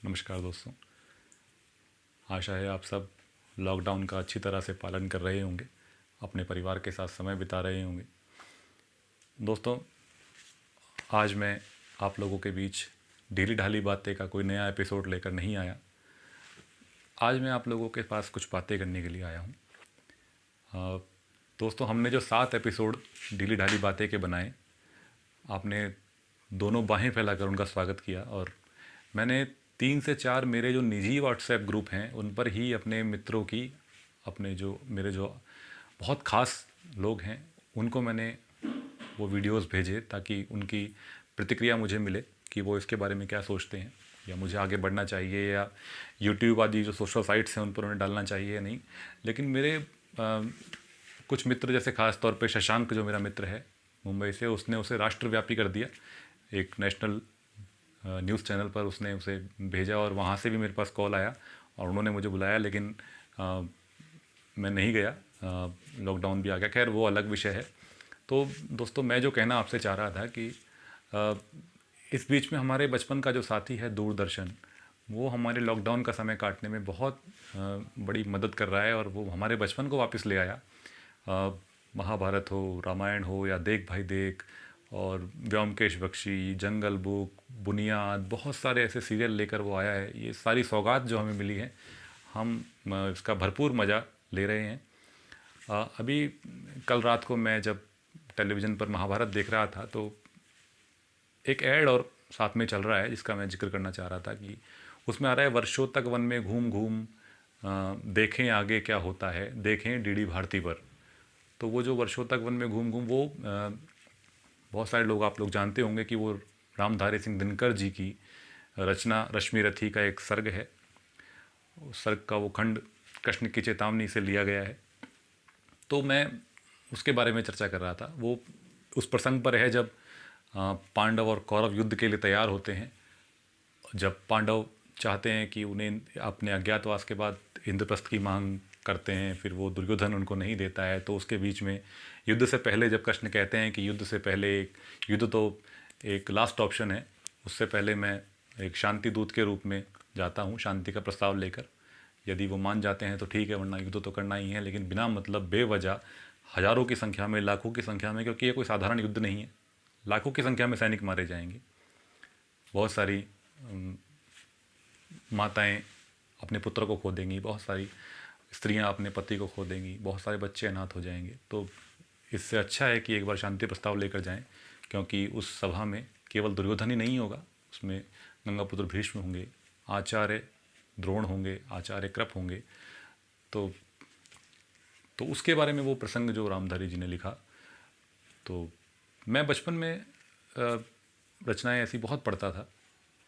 नमस्कार दोस्तों। आशा है आप सब लॉकडाउन का अच्छी तरह से पालन कर रहे होंगे, अपने परिवार के साथ समय बिता रहे होंगे। दोस्तों, आज मैं आप लोगों के बीच ढीली ढाली बातें का कोई नया एपिसोड लेकर नहीं आया। आज मैं आप लोगों के पास कुछ बातें करने के लिए आया हूँ। दोस्तों, हमने जो 7 एपिसोड ढीली ढाली बातें के बनाए, आपने दोनों बाहें फैलाकर उनका स्वागत किया और मैंने 3 से 4 मेरे जो निजी व्हाट्सएप ग्रुप हैं उन पर ही अपने मित्रों की, अपने जो मेरे जो बहुत ख़ास लोग हैं उनको मैंने वो वीडियोस भेजे ताकि उनकी प्रतिक्रिया मुझे मिले कि वो इसके बारे में क्या सोचते हैं, या मुझे आगे बढ़ना चाहिए, या यूट्यूब आदि जो सोशल साइट्स हैं उन पर उन्हें डालना चाहिए या नहीं। लेकिन मेरे कुछ मित्र, जैसे ख़ास तौर पे शशांक जो मेरा मित्र है मुंबई से, उसने उसे राष्ट्रव्यापी कर दिया। एक नेशनल न्यूज़ चैनल पर उसने उसे भेजा और वहाँ से भी मेरे पास कॉल आया और उन्होंने मुझे बुलाया, लेकिन मैं नहीं गया। लॉकडाउन भी आ गया। खैर, वो अलग विषय है। तो दोस्तों, मैं जो कहना आपसे चाह रहा था कि इस बीच में हमारे बचपन का जो साथी है दूरदर्शन, वो हमारे लॉकडाउन का समय काटने में बहुत बड़ी मदद कर रहा है और वो हमारे बचपन को वापस ले आया। महाभारत हो, रामायण हो, या देख भाई देख, और व्योमकेश बख्शी, जंगल बुक, बुनियाद, बहुत सारे ऐसे सीरियल लेकर वो आया है। ये सारी सौगात जो हमें मिली है, हम इसका भरपूर मज़ा ले रहे हैं। अभी कल रात को मैं जब टेलीविज़न पर महाभारत देख रहा था तो एक ऐड और साथ में चल रहा है जिसका मैं जिक्र करना चाह रहा था कि उसमें आ रहा है, वर्षों तक वन में घूम घूम देखें आगे क्या होता है, देखें डीडी भारती पर। तो वो जो वर्षों तक वन में घूम घूम, वो बहुत सारे लोग, आप लोग जानते होंगे कि वो रामधारी सिंह दिनकर जी की रचना रश्मि रथी का एक सर्ग है। उस सर्ग का वो खंड कृष्ण की चेतावनी से लिया गया है। तो मैं उसके बारे में चर्चा कर रहा था। वो उस प्रसंग पर है जब पांडव और कौरव युद्ध के लिए तैयार होते हैं। जब पांडव चाहते हैं कि उन्हें अपने अज्ञातवास के बाद इंद्रप्रस्थ की मांग करते हैं, फिर वो दुर्योधन उनको नहीं देता है। तो उसके बीच में युद्ध से पहले जब कृष्ण कहते हैं कि युद्ध से पहले, युद्ध तो एक लास्ट ऑप्शन है, उससे पहले मैं एक शांति दूत के रूप में जाता हूँ शांति का प्रस्ताव लेकर। यदि वो मान जाते हैं तो ठीक है, वरना युद्ध तो करना ही है, लेकिन बिना मतलब बेवजह हज़ारों की संख्या में, लाखों की संख्या में, क्योंकि ये कोई साधारण युद्ध नहीं है, लाखों की संख्या में सैनिक मारे जाएंगे। बहुत सारी माताएं अपने पुत्र को खो देंगी, बहुत सारी स्त्रियां अपने पति को खो देंगी, बहुत सारे बच्चे अनाथ हो जाएंगे। तो इससे अच्छा है कि एक बार शांति प्रस्ताव लेकर जाएं, क्योंकि उस सभा में केवल दुर्योधन ही नहीं होगा, उसमें गंगापुत्र भीष्म होंगे, आचार्य द्रोण होंगे, आचार्य कृप होंगे। तो उसके बारे में वो प्रसंग जो रामधारी जी ने लिखा। तो मैं बचपन में रचनाएं ऐसी बहुत पढ़ता था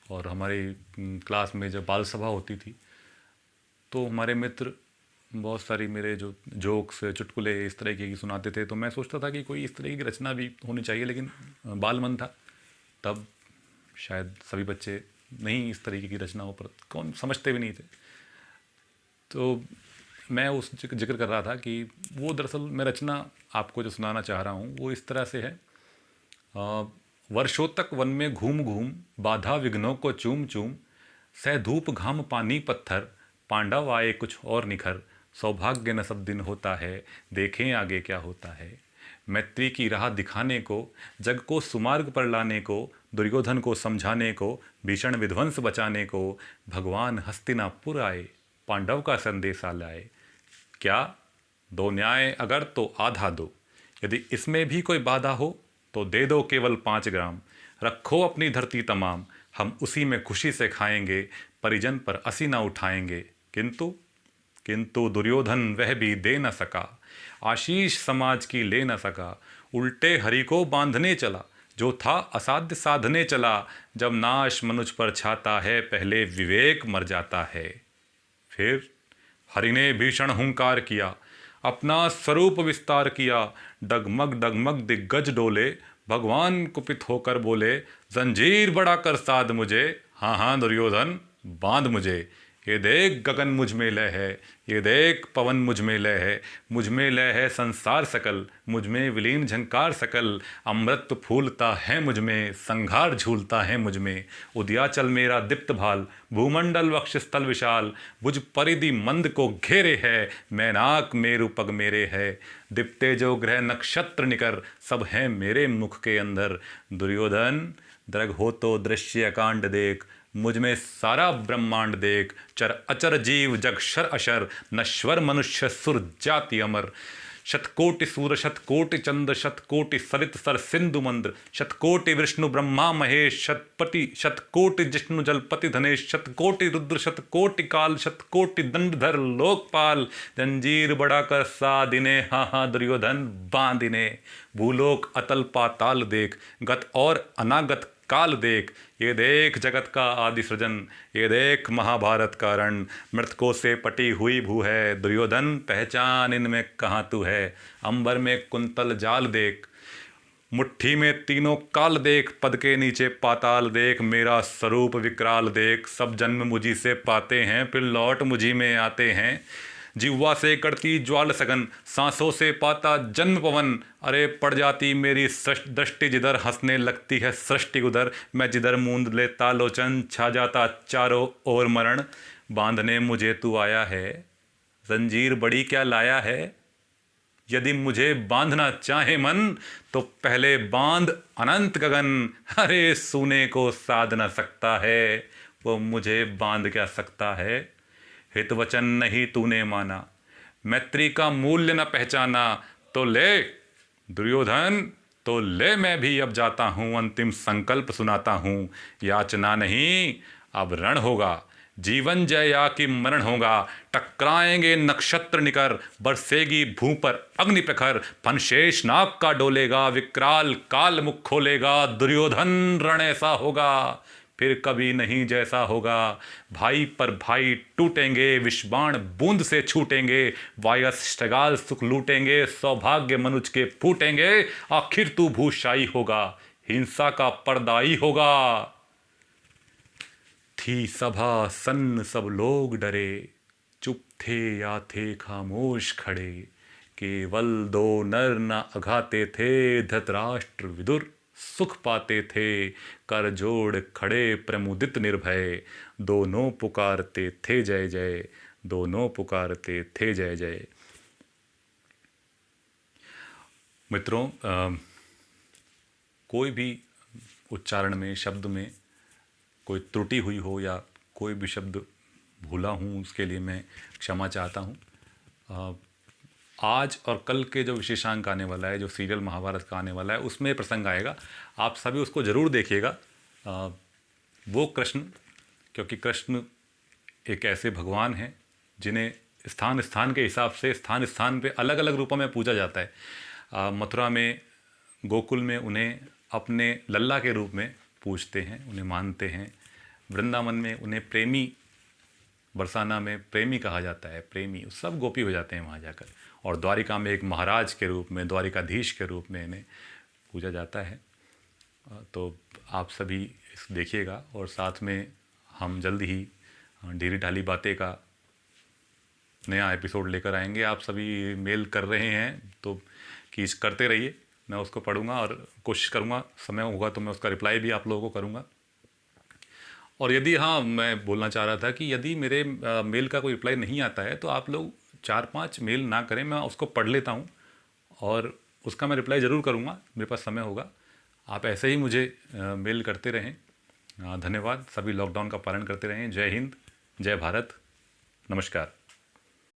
और हमारी क्लास में जब बाल सभा होती थी तो हमारे मित्र बहुत सारी मेरे जो जोक्स, चुटकुले इस तरह की सुनाते थे। तो मैं सोचता था कि कोई इस तरह की रचना भी होनी चाहिए, लेकिन बाल मन था तब, शायद सभी बच्चे नहीं इस तरीके की रचनाओं पर कौन समझते भी नहीं थे। तो मैं उस जिक्र कर रहा था कि वो दरअसल मैं रचना आपको जो सुनाना चाह रहा हूँ वो इस तरह से है। वर्षों तक वन में घूम घूम, बाधा विघ्नों को चूम चूम, सह धूप घाम पानी पत्थर, पांडव आए कुछ और निखर, सौभाग्य न सब दिन होता है, देखें आगे क्या होता है। मैत्री की राह दिखाने को, जग को सुमार्ग पर लाने को, दुर्योधन को समझाने को, भीषण विध्वंस बचाने को, भगवान हस्तिनापुर आए, पांडव का संदेशा लाए। क्या दो न्याय अगर तो आधा दो, यदि इसमें भी कोई बाधा हो तो दे दो केवल 5 ग्राम। रखो अपनी धरती तमाम, हम उसी में खुशी से खाएंगे, परिजन पर असी न उठाएंगे। किंतु दुर्योधन वह भी दे न सका, आशीष समाज की ले न सका, उल्टे हरि को बांधने चला, जो था असाध्य साधने चला। जब नाश मनुज पर छाता है, पहले विवेक मर जाता है। फिर हरि ने भीषण हुंकार किया, अपना स्वरूप विस्तार किया, डगमग डगमग दिग्गज डोले, भगवान कुपित होकर बोले, जंजीर बड़ा कर साध मुझे, हाँ हाँ दुर्योधन बांध मुझे। ये देख गगन मुझ में लय है, ये देख पवन मुझ में लय है, मुझ में लय है संसार सकल, मुझ में विलीन झंकार सकल, अमृत फूलता है मुझ में, संघार झूलता है मुझ में, उदयाचल मेरा दीप्त भाल, भूमंडल वक्षस्थल विशाल, भुज परिधि मंद को घेरे है, मैनाक मेरु पग मेरे है, दीप्ते जो ग्रह नक्षत्र निकर, सब हैं मेरे मुख के अंदर, दुर्योधन दृग हो तो दृश्य कांड देख, मुझ में सारा ब्रह्मांड देख, चर अचर जीव जग शर अशर, नश्वर मनुष्य सुर जाति अमर, शतकोटि सूर शतकोटि चंद्र शतकोटि सरित सर सिंधु मंद्र, शतकोटि विष्णु ब्रह्मा महेश, शतकोटि जिष्णु जलपति धनेश, शतकोटि रुद्र शतकोटि काल, शतकोटि दंडधर लोकपाल, जंजीर बड़ा कर सादिने हाँ हाँ दुर्योधन बांधिने, भूलोक अतल पाताल देख, गत और अनागत काल देख, ये देख जगत का आदि सृजन, ये देख महाभारत का रण, मृतकों से पटी हुई भू है, दुर्योधन पहचान इनमें कहाँ तू है, अंबर में कुंतल जाल देख, मुट्ठी में तीनों काल देख, पद के नीचे पाताल देख, मेरा स्वरूप विकराल देख, सब जन्म मुझी से पाते हैं फिर लौट मुझी में आते हैं, जिह्वा से करती ज्वाल सघन, सांसों से पाता जन्म पवन, अरे पड़ जाती मेरी दृष्टि जिधर, हंसने लगती है सृष्टि उधर, मैं जिधर मूंद लेता लोचन, छा जाता चारों ओर मरण, बांधने मुझे तू आया है, जंजीर बड़ी क्या लाया है, यदि मुझे बांधना चाहे मन, तो पहले बांध अनंत गगन, अरे सूने को साध न सकता है, वो मुझे बांध क्या सकता है, हित वचन नहीं तूने माना, मैत्री का मूल्य न पहचाना, तो ले दुर्योधन तो ले, मैं भी अब जाता हूँ, अंतिम संकल्प सुनाता हूँ, याचना नहीं अब रण होगा, जीवन जय या कि मरण होगा, टकराएंगे नक्षत्र निकर, बरसेगी भू पर अग्नि प्रखर, फनशेष नाग का डोलेगा, विकराल काल मुख खोलेगा, दुर्योधन रण ऐसा होगा फिर कभी नहीं जैसा होगा, भाई पर भाई टूटेंगे, विषबाण बूंद से छूटेंगे, वायसगाल सुख लूटेंगे, सौभाग्य मनुज के फूटेंगे, आखिर तू भूशाई होगा, हिंसा का पर्दाई होगा। थी सभा सन्न सब लोग डरे, चुप थे या थे खामोश खड़े, केवल दो नर न अघाते थे, धृतराष्ट्र विदुर सुख पाते थे, कर जोड़ खड़े प्रमुदित निर्भय, दोनों पुकारते थे जय जय, दोनों पुकारते थे जय जय। मित्रों, कोई भी उच्चारण में, शब्द में कोई त्रुटि हुई हो या कोई भी शब्द भूला हूँ, उसके लिए मैं क्षमा चाहता हूँ। आज और कल के जो विशेषांक आने वाला है, जो सीरियल महाभारत का आने वाला है, उसमें प्रसंग आएगा, आप सभी उसको ज़रूर देखिएगा। वो कृष्ण, क्योंकि कृष्ण एक ऐसे भगवान हैं जिन्हें स्थान स्थान के हिसाब से, स्थान स्थान पे अलग अलग रूपों में पूजा जाता है। मथुरा में, गोकुल में उन्हें अपने लल्ला के रूप में पूजते हैं, उन्हें मानते हैं। वृंदावन में उन्हें प्रेमी, बरसाना में प्रेमी कहा जाता है, प्रेमी, सब गोपी हो जाते हैं वहाँ जाकर। और द्वारिका में एक महाराज के रूप में, द्वारिकाधीश के रूप में इन्हें पूजा जाता है। तो आप सभी इस देखिएगा, और साथ में हम जल्द ही ढीली ढाली बातें का नया एपिसोड लेकर आएंगे। आप सभी मेल कर रहे हैं तो कीज करते रहिए, मैं उसको पढ़ूंगा और कोशिश करूंगा, समय होगा तो मैं उसका रिप्लाई भी आप लोगों को करूंगा। और यदि, हाँ, मैं बोलना चाह रहा था कि यदि मेरे मेल का कोई रिप्लाई नहीं आता है तो आप लोग 4-5 मेल ना करें, मैं उसको पढ़ लेता हूँ और उसका मैं रिप्लाई ज़रूर करूँगा, मेरे पास समय होगा। आप ऐसे ही मुझे मेल करते रहें। धन्यवाद। सभी लॉकडाउन का पालन करते रहें। जय हिंद, जय भारत, नमस्कार।